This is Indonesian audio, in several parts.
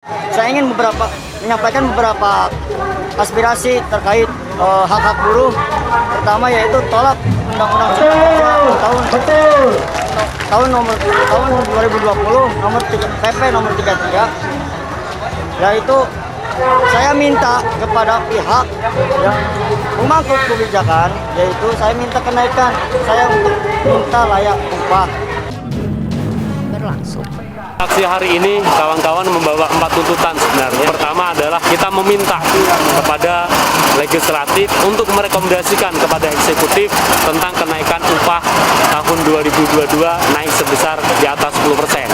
Saya ingin menyampaikan beberapa aspirasi terkait hak-hak buruh. Pertama yaitu tolak Undang-Undang Cipta Kerja tahun 2020 nomor PP nomor 33, yaitu saya minta kepada pihak yang memangku kebijakan, yaitu saya minta kenaikan, saya untuk minta layak upah. Berlangsung. Aksi hari ini kawan-kawan membawa 4 tuntutan sebenarnya. Pertama adalah kita meminta kepada legislatif untuk merekomendasikan kepada eksekutif tentang kenaikan upah tahun 2022 naik sebesar di atas 10%.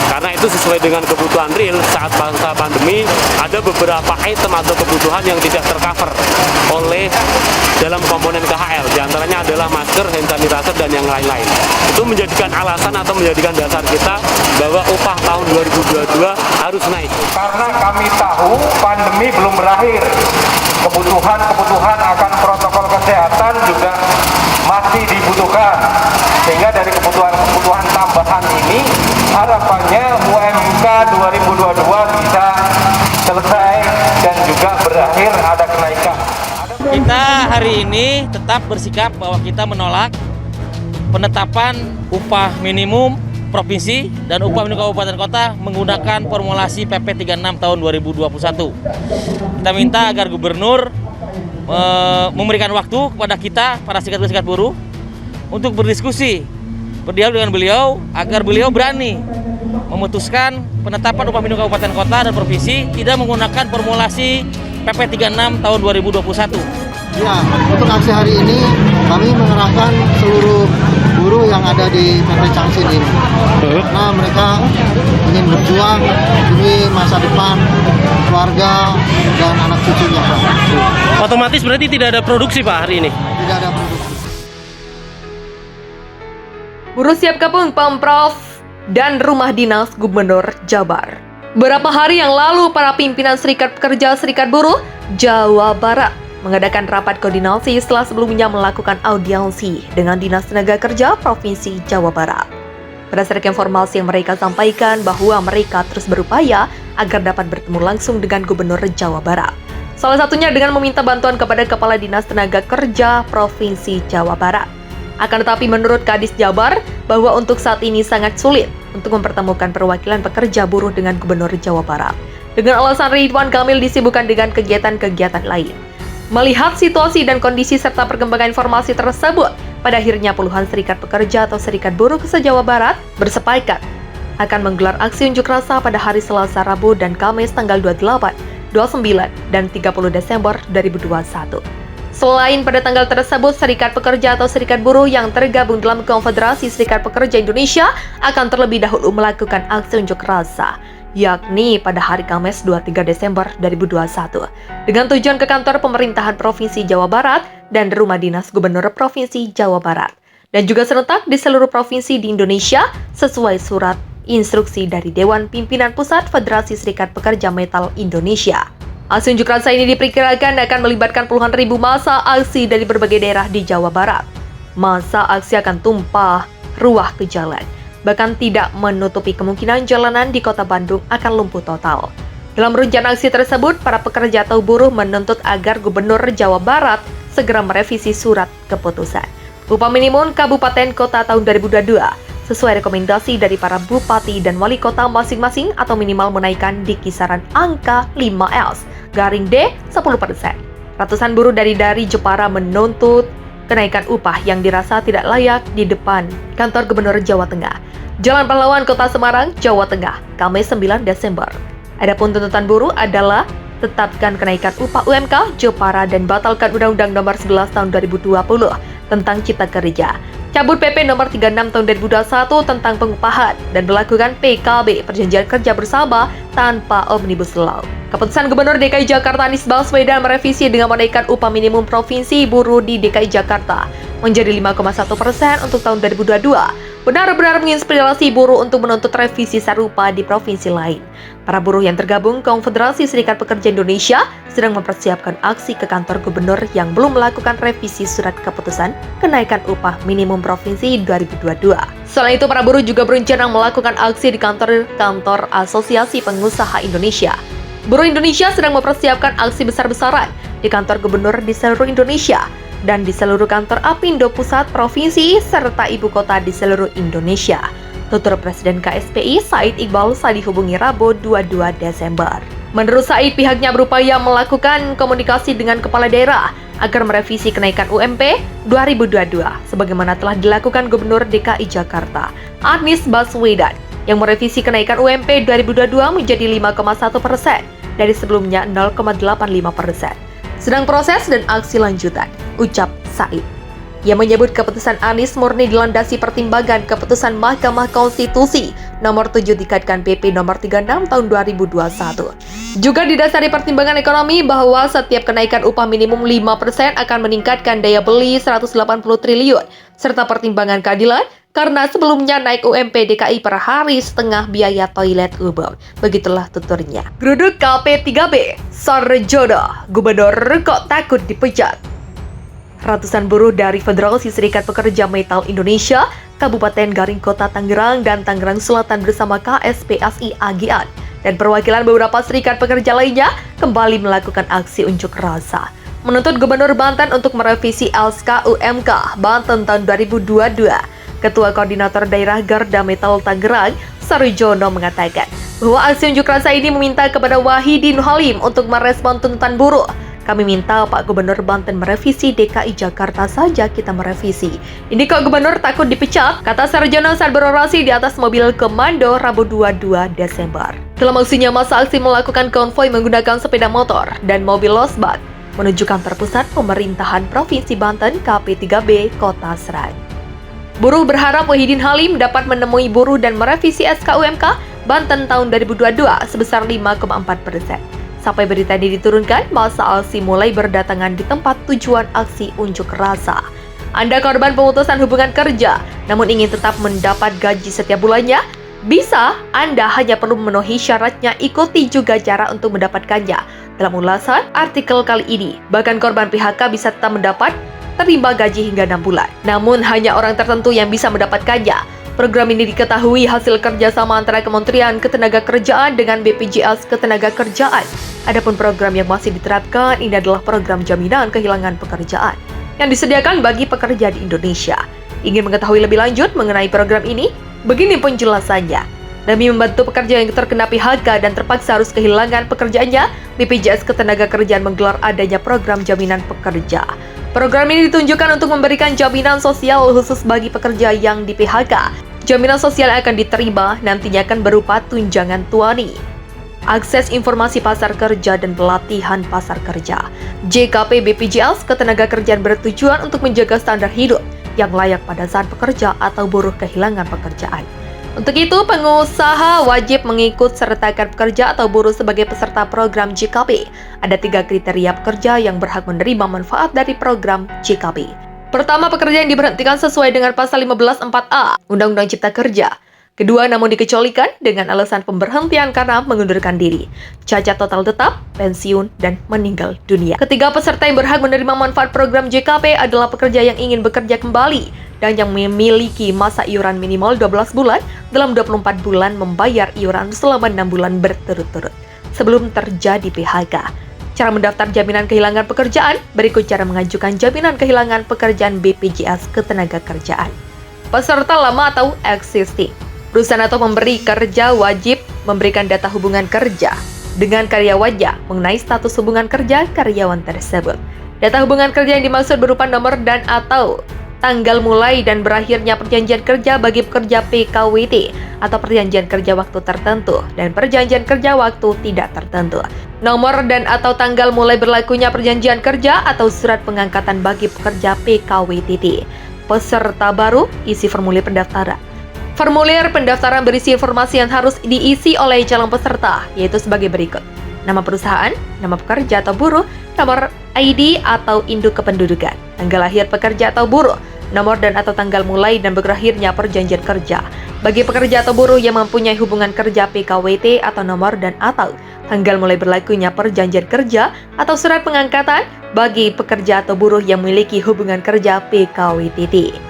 Karena itu sesuai dengan kebutuhan real saat masa pandemi, ada beberapa item atau kebutuhan yang tidak tercover oleh dalam komponen KHL. Di antaranya adalah masker, hand sanitizer, dan yang lain-lain. Itu menjadikan alasan atau menjadikan dasar kita bahwa upah tahun 2022 harus naik. Karena kami tahu pandemi belum berakhir, kebutuhan akan protokol kesehatan juga masih dibutuhkan, sehingga dari kebutuhan tambahan ini harapannya UMK 2022 bisa selesai dan juga berakhir ada kenaikan. Kita hari ini tetap bersikap bahwa kita menolak penetapan upah minimum provinsi dan upah minimum kabupaten kota menggunakan formulasi PP 36 tahun 2021. Kita minta agar gubernur memberikan waktu kepada kita, para serikat buruh, untuk berdiskusi, berdialog dengan beliau, agar beliau berani memutuskan penetapan upah minimum kabupaten kota dan provinsi tidak menggunakan formulasi PP 36 tahun 2021. Ya, untuk aksi hari ini kami mengerahkan seluruh buruh yang ada di PP Changsin ini. Karena mereka ingin berjuang demi masa depan keluarga dan anak cucunya, Pak. Otomatis berarti tidak ada produksi, Pak, hari ini? Tidak ada produksi. Buruh siap gabung Pemprov dan Rumah Dinas Gubernur Jabar. Beberapa hari yang lalu, para pimpinan Serikat Pekerja Serikat Buruh Jawa Barat mengadakan rapat koordinasi setelah sebelumnya melakukan audiensi dengan Dinas Tenaga Kerja Provinsi Jawa Barat. Berdasarkan informasi yang mereka sampaikan bahwa mereka terus berupaya agar dapat bertemu langsung dengan Gubernur Jawa Barat. Salah satunya dengan meminta bantuan kepada Kepala Dinas Tenaga Kerja Provinsi Jawa Barat. Akan tetapi menurut Kadis Jabar bahwa untuk saat ini sangat sulit untuk mempertemukan perwakilan pekerja buruh dengan Gubernur Jawa Barat. Dengan alasan Ridwan Kamil disibukkan dengan kegiatan-kegiatan lain. Melihat situasi dan kondisi serta perkembangan informasi tersebut, pada akhirnya puluhan serikat pekerja atau serikat buruh se-Jawa Barat bersepakat akan menggelar aksi unjuk rasa pada hari Selasa, Rabu, dan Kamis tanggal 28, 29, dan 30 Desember 2021. Selain pada tanggal tersebut, serikat pekerja atau serikat buruh yang tergabung dalam Konfederasi Serikat Pekerja Indonesia akan terlebih dahulu melakukan aksi unjuk rasa, yakni pada hari Kamis 23 Desember 2021, dengan tujuan ke kantor pemerintahan Provinsi Jawa Barat dan Rumah Dinas Gubernur Provinsi Jawa Barat, dan juga serentak di seluruh provinsi di Indonesia sesuai surat instruksi dari Dewan Pimpinan Pusat Federasi Serikat Pekerja Metal Indonesia. Aksi unjuk rasa ini diperkirakan akan melibatkan puluhan ribu massa aksi dari berbagai daerah di Jawa Barat. Massa aksi akan tumpah ruah ke jalan, bahkan tidak menutupi kemungkinan jalanan di kota Bandung akan lumpuh total. Dalam rencana aksi tersebut, para pekerja atau buruh menuntut agar Gubernur Jawa Barat segera merevisi surat keputusan upah minimum kabupaten kota tahun 2022 sesuai rekomendasi dari para bupati dan wali kota masing-masing atau minimal menaikkan di kisaran angka 5S/D 10%. Ratusan buruh dari Jepara menuntut kenaikan upah yang dirasa tidak layak di depan kantor Gubernur Jawa Tengah, Jalan Pahlawan, Kota Semarang, Jawa Tengah, Kamis 9 Desember. Adapun tuntutan buruh adalah tetapkan kenaikan upah UMK Jepara dan batalkan Undang-Undang Nomor 11 Tahun 2020 tentang Cipta Kerja, cabut PP Nomor 36 Tahun 2021 tentang pengupahan, dan melakukan PKB Perjanjian Kerja Bersama tanpa Omnibus Law. Keputusan Gubernur DKI Jakarta Anies Baswedan merevisi dengan menaikkan upah minimum provinsi buruh di DKI Jakarta menjadi 5,1% untuk tahun 2022 benar-benar menginspirasi buruh untuk menuntut revisi serupa di provinsi lain. Para buruh yang tergabung Konfederasi Serikat Pekerja Indonesia sedang mempersiapkan aksi ke kantor gubernur yang belum melakukan revisi surat keputusan kenaikan upah minimum provinsi 2022. Selain itu, para buruh juga berencana melakukan aksi di kantor Asosiasi Pengusaha Indonesia. Buruh Indonesia sedang mempersiapkan aksi besar-besaran di kantor gubernur di seluruh Indonesia dan di seluruh kantor Apindo pusat, provinsi, serta ibu kota di seluruh Indonesia. Tutur Presiden KSPI Said Iqbal saat dihubungi Rabu 22 Desember. Menurut Said, pihaknya berupaya melakukan komunikasi dengan kepala daerah agar merevisi kenaikan UMP 2022 sebagaimana telah dilakukan Gubernur DKI Jakarta Anies Baswedan yang merevisi kenaikan UMP 2022 menjadi 5,1% dari sebelumnya 0,85%. Sedang proses dan aksi lanjutan, ucap Said. Ia menyebut keputusan Anies murni dilandasi pertimbangan keputusan Mahkamah Konstitusi nomor 7 dikaitkan PP nomor 36 tahun 2021. Juga didasari pertimbangan ekonomi bahwa setiap kenaikan upah minimum 5% akan meningkatkan daya beli 180 triliun, serta pertimbangan keadilan karena sebelumnya naik UMP DKI per hari setengah biaya toilet umum. Begitulah tuturnya. Geruduk KP3B, Sarjono, Gubernur kok takut dipecat. Ratusan buruh dari Federasi Serikat Pekerja Metal Indonesia, Kabupaten Garing Kota Tangerang dan Tangerang Selatan bersama KSPSI AGIAN dan perwakilan beberapa serikat pekerja lainnya kembali melakukan aksi unjuk rasa menuntut Gubernur Banten untuk merevisi LSK UMK Banten tahun 2022. Ketua Koordinator Daerah Garda Metal Tangerang, Sarjono mengatakan bahwa aksi unjuk rasa ini meminta kepada Wahidin Halim untuk merespon tuntutan buruh. Kami minta Pak Gubernur Banten merevisi, DKI Jakarta saja kita merevisi. Ini kok Gubernur takut dipecat? Kata Sarjono saat berorasi di atas mobil komando Rabu 22 Desember. Dalam aksinya, masa aksi melakukan konvoi menggunakan sepeda motor dan mobil losbat menuju kantor pusat pemerintahan Provinsi Banten KP3B Kota Serang. Buruh berharap Wahidin Halim dapat menemui buruh dan merevisi SKUMK Banten tahun 2022 sebesar 5,4%. Sampai berita ini diturunkan, masa aksi mulai berdatangan di tempat tujuan aksi unjuk rasa. Anda korban pemutusan hubungan kerja, namun ingin tetap mendapat gaji setiap bulannya? Bisa, Anda hanya perlu memenuhi syaratnya, ikuti juga cara untuk mendapatkannya. Dalam ulasan artikel kali ini, bahkan korban PHK bisa tetap mendapat terima gaji hingga 6 bulan. Namun hanya orang tertentu yang bisa mendapatkannya. Program ini diketahui hasil kerjasama antara Kementerian Ketenagakerjaan dengan BPJS Ketenagakerjaan. Adapun program yang masih diterapkan ini adalah program jaminan kehilangan pekerjaan yang disediakan bagi pekerja di Indonesia. Ingin mengetahui lebih lanjut mengenai program ini? Begini penjelasannya. Demi membantu pekerja yang terkena PHK dan terpaksa harus kehilangan pekerjaannya, BPJS Ketenagakerjaan menggelar adanya program jaminan pekerja. Program ini ditunjukkan untuk memberikan jaminan sosial khusus bagi pekerja yang di PHK. Jaminan sosial yang akan diterima nantinya akan berupa tunjangan tuani, akses informasi pasar kerja dan pelatihan pasar kerja. JKP BPJS Ketenagakerjaan bertujuan untuk menjaga standar hidup yang layak pada saat pekerja atau buruh kehilangan pekerjaan. Untuk itu, pengusaha wajib mengikut sertakan pekerja atau buruh sebagai peserta program JKP. Ada 3 kriteria pekerja yang berhak menerima manfaat dari program JKP. Pertama, pekerja yang diberhentikan sesuai dengan pasal 15(4)A Undang-Undang Cipta Kerja. Kedua, namun dikecualikan dengan alasan pemberhentian karena mengundurkan diri, cacat total tetap, pensiun, dan meninggal dunia. Ketiga, peserta yang berhak menerima manfaat program JKP adalah pekerja yang ingin bekerja kembali dan yang memiliki masa iuran minimal 12 bulan dalam 24 bulan membayar iuran selama 6 bulan berturut-turut sebelum terjadi PHK. Cara mendaftar jaminan kehilangan pekerjaan, berikut cara mengajukan jaminan kehilangan pekerjaan BPJS Ketenagakerjaan. Peserta lama atau existing. Perusahaan atau pemberi kerja wajib memberikan data hubungan kerja dengan karyawannya mengenai status hubungan kerja karyawan tersebut. Data hubungan kerja yang dimaksud berupa nomor dan atau tanggal mulai dan berakhirnya perjanjian kerja bagi pekerja PKWT atau perjanjian kerja waktu tertentu dan perjanjian kerja waktu tidak tertentu. Nomor dan atau tanggal mulai berlakunya perjanjian kerja atau surat pengangkatan bagi pekerja PKWT. Peserta baru, isi formulir pendaftaran. Formulir pendaftaran berisi informasi yang harus diisi oleh calon peserta, yaitu sebagai berikut. nama perusahaan, nama pekerja atau buruh, nomor ID atau induk kependudukan, tanggal lahir pekerja atau buruh, nomor dan atau tanggal mulai dan berakhirnya perjanjian kerja. Bagi pekerja atau buruh yang mempunyai hubungan kerja PKWT atau nomor dan atau tanggal mulai berlakunya perjanjian kerja atau surat pengangkatan bagi pekerja atau buruh yang memiliki hubungan kerja PKWTT.